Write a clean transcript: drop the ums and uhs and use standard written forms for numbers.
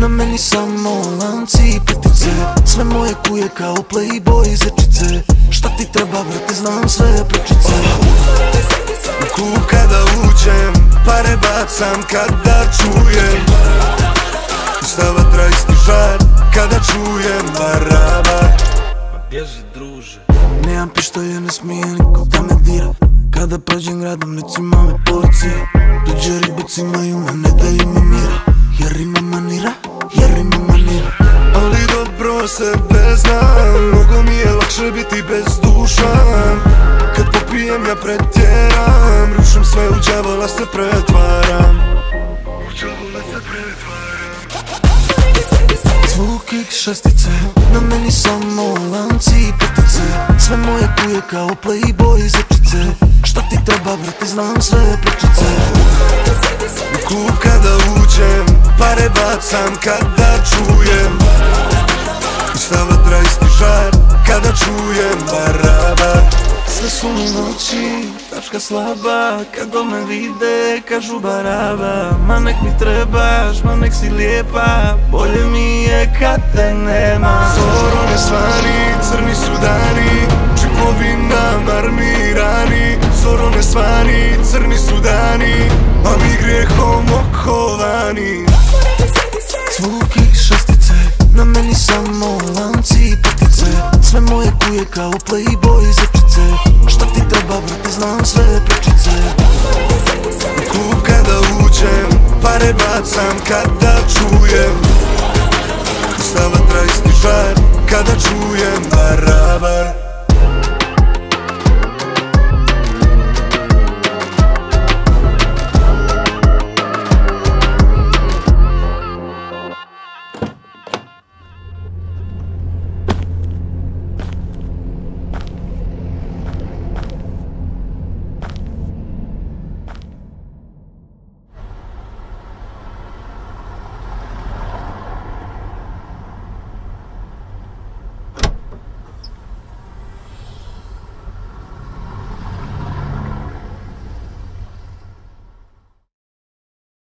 Na meni samo lanci i petice, sve moje kuje kao playboy zečice. Šta ti treba brate, znam sve prečice. U klub kada uđem, pare bacam kada čujem. Usta vatra isti žar, kada čujem barabar. Bježi druže, nemam pištolje, ne smije nikog da me dira. Kada prođem gradom, recima me policija. Tuđe ribici imaju me, ne daju mi mira. Jer ima manira, jer ima manira. Ali dobro sebe znam, mnogo mi je lakše biti bezdušan. Kad popijem ja pretjeram, rušim sve, u đavola se pretvaram. U đavola se pretvaram. Zvuk i šestice, na meni samo lanci i petice, sve moje kuje kao playboy zečice. Šta ti treba brate, znam sve prečice. U klub kada uđem, pare bacam kada čujem. Usta vatra isti žar, kada čujem barabar. Sve su mi noći, tačka slaba, kad god me vide kažu baraba. Ma nek mi trebaš, ma nek si lijepa, bolje mi je kad te nema. Zoro ne svani, crni su dani, džipovi nam armirani. Zoro ne svani, crni su dani, a mi grijehom okovani. Zvuk i šestice, na meni samo lanci i petice, sve moje kuje kao playboy zečice. Šta ti treba brate, znam sve prečice. U klub kada uđem, pare bacam kada čujem. Usta vatra isti žar, kada čujem barabar.